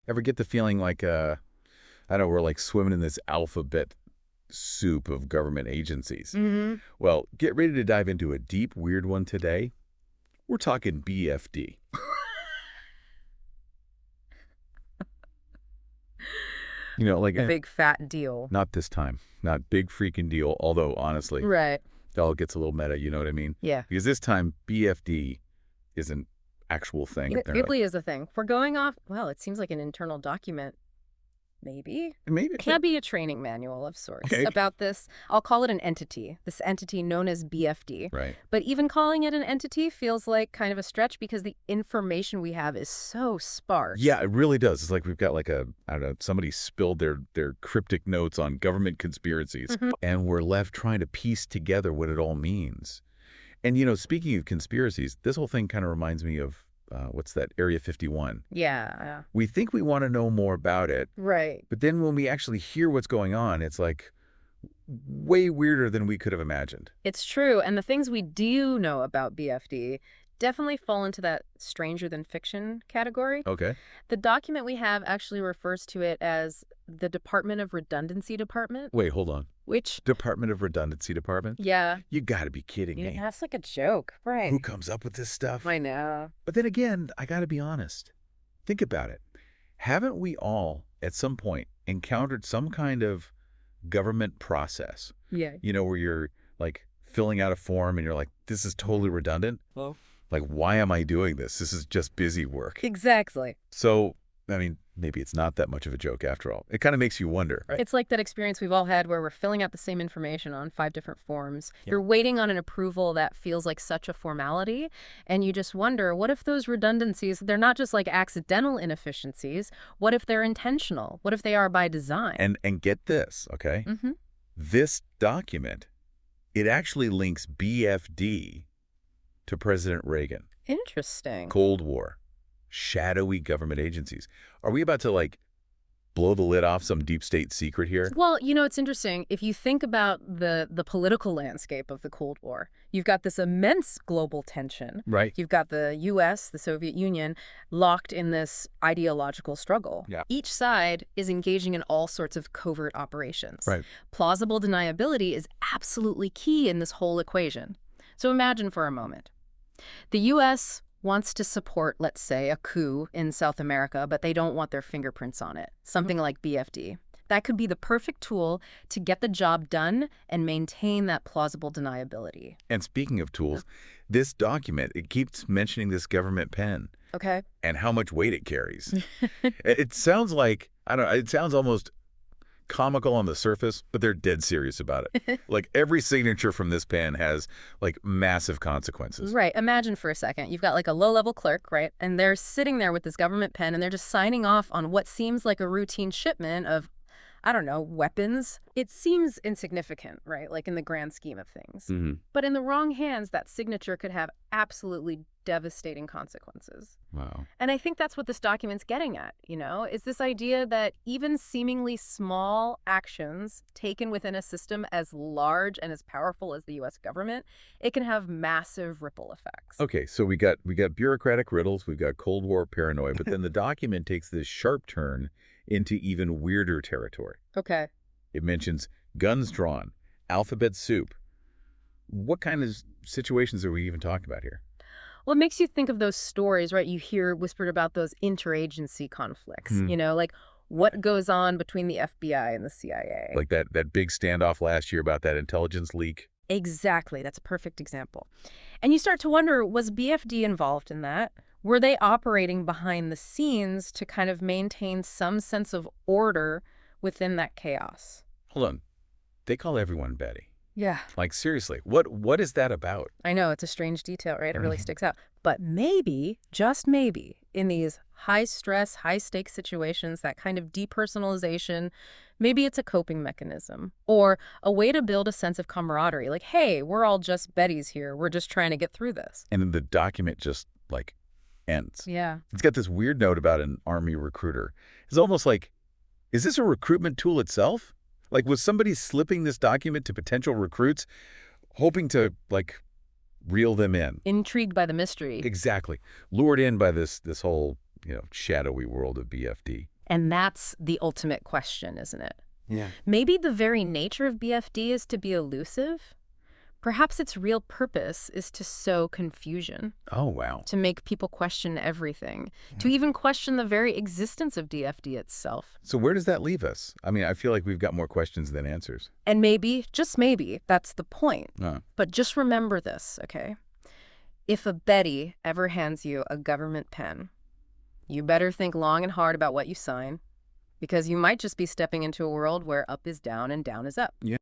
Ever get the feeling like, I don't know, we're like swimming in this alphabet soup of government agencies? Hmm. Well, get ready to dive into a deep, weird one today. We're talking BFD. Like, Big fat deal. not this time. Not big freaking deal, although, honestly, Right. it all gets a little meta, you know what I mean? Yeah. Because this time, BFD is an actual thing. It really is a thing. If we're going off, well, it seems like an internal document. Maybe. Maybe. It can't be a training manual of sorts Okay. about this. I'll call it an entity, this entity known as BFD. Right. But even calling it an entity feels like kind of a stretch because the information we have is so sparse. Yeah, it really does. It's like we've got like I don't know, somebody spilled their cryptic notes on government conspiracies, Mhm. and we're left trying to piece together what it all means. And, speaking of conspiracies, this whole thing kind of reminds me of, what's that, Area 51. Yeah. We think we want to know more about it, Right. but then when we actually hear what's going on, it's like way weirder than we could have imagined. It's true. And the things we do know about BFD definitely fall into that stranger than fiction category. Okay. The document we have actually refers to it as the Department of Redundancy Department, Wait, hold on. which, Department of Redundancy Department? yeah, You got to be kidding me. that's like a joke. Right. Who comes up with this stuff? I know. But then again, I got to be honest. Think about it. Haven't we all, at some point, encountered some kind of government process, Yeah. where you're like filling out a form and you're like, this is totally redundant? Well, Like, why am I doing this? This is just busy work. exactly. So, I mean, maybe it's not that much of a joke after all. It kind of makes you wonder. Right. It's like that experience we've all had where we're filling out the same information on 5 different forms. Yeah. You're waiting on an approval that feels like such a formality, and you just wonder, what if those redundancies, they're not just like accidental inefficiencies? What if they're intentional? What if they are by design? And get this, okay? Mm-hmm. This document, it actually links BFD to President Reagan. Interesting. Cold War, shadowy government agencies. Are we about to, like, blow the lid off some deep state secret here? Well, it's interesting. If you think about the political landscape of the Cold War, you've got this immense global tension. Right. You've got the U.S., the Soviet Union, locked in this ideological struggle. Yeah. Each side is engaging in all sorts of covert operations. Right. Plausible deniability is absolutely key in this whole equation. So imagine for a moment. The U.S. wants to support, let's say, a coup in South America, but they don't want their fingerprints on it, something like BFD. That could be the perfect tool to get the job done and maintain that plausible deniability. And speaking of tools, this document, it keeps mentioning this government pen Okay? and how much weight it carries. It sounds like, I don't know, it sounds almost comical on the surface, but they're dead serious about it. Like, every signature from this pen has, like, massive consequences. Right. Imagine for a second, you've got like a low-level clerk, right? And they're sitting there with this government pen and they're just signing off on what seems like a routine shipment of, I don't know, weapons. It seems insignificant, right? Like in the grand scheme of things. Mm-hmm. But in the wrong hands, that signature could have absolutely devastating consequences. Wow. And I think that's what this document's getting at, is this idea that even seemingly small actions taken within a system as large and as powerful as the U.S. government, it can have massive ripple effects. Okay, so we got bureaucratic riddles, we've got Cold War paranoia, but then the document takes this sharp turn into even weirder territory. Okay. It mentions guns drawn, alphabet soup. What kind of situations are we even talking about here? Well, it makes you think of those stories, right? You hear whispered about those interagency conflicts, like what goes on between the FBI and the CIA. Like that big standoff last year about that intelligence leak? Exactly. That's a perfect example. And you start to wonder, was BFD involved in that? Were they operating behind the scenes to kind of maintain some sense of order within that chaos? Hold on. They call everyone Betty. Yeah. Like, seriously, what is that about? I know, it's a strange detail, right? It really sticks out. But maybe, just maybe, in these high-stress, high-stakes situations, that kind of depersonalization, maybe it's a coping mechanism or a way to build a sense of camaraderie. Like, hey, we're all just Bettys here. We're just trying to get through this. And then the document just, like, ends. Yeah. It's got this weird note about an Army recruiter. It's almost like, is this a recruitment tool itself? Like, was somebody slipping this document to potential recruits, hoping to, like, reel them in? Intrigued by the mystery. Exactly. Lured in by this whole, shadowy world of BFD. And that's the ultimate question, isn't it? Yeah. Maybe the very nature of BFD is to be elusive. Perhaps its real purpose is to sow confusion, Oh, wow. to make people question everything, to even question the very existence of DFD itself. So where does that leave us? I mean, I feel like we've got more questions than answers. And maybe, just maybe, that's the point. Uh, But just remember this, okay? If a Betty ever hands you a government pen, you better think long and hard about what you sign, because you might just be stepping into a world where up is down and down is up. yeah.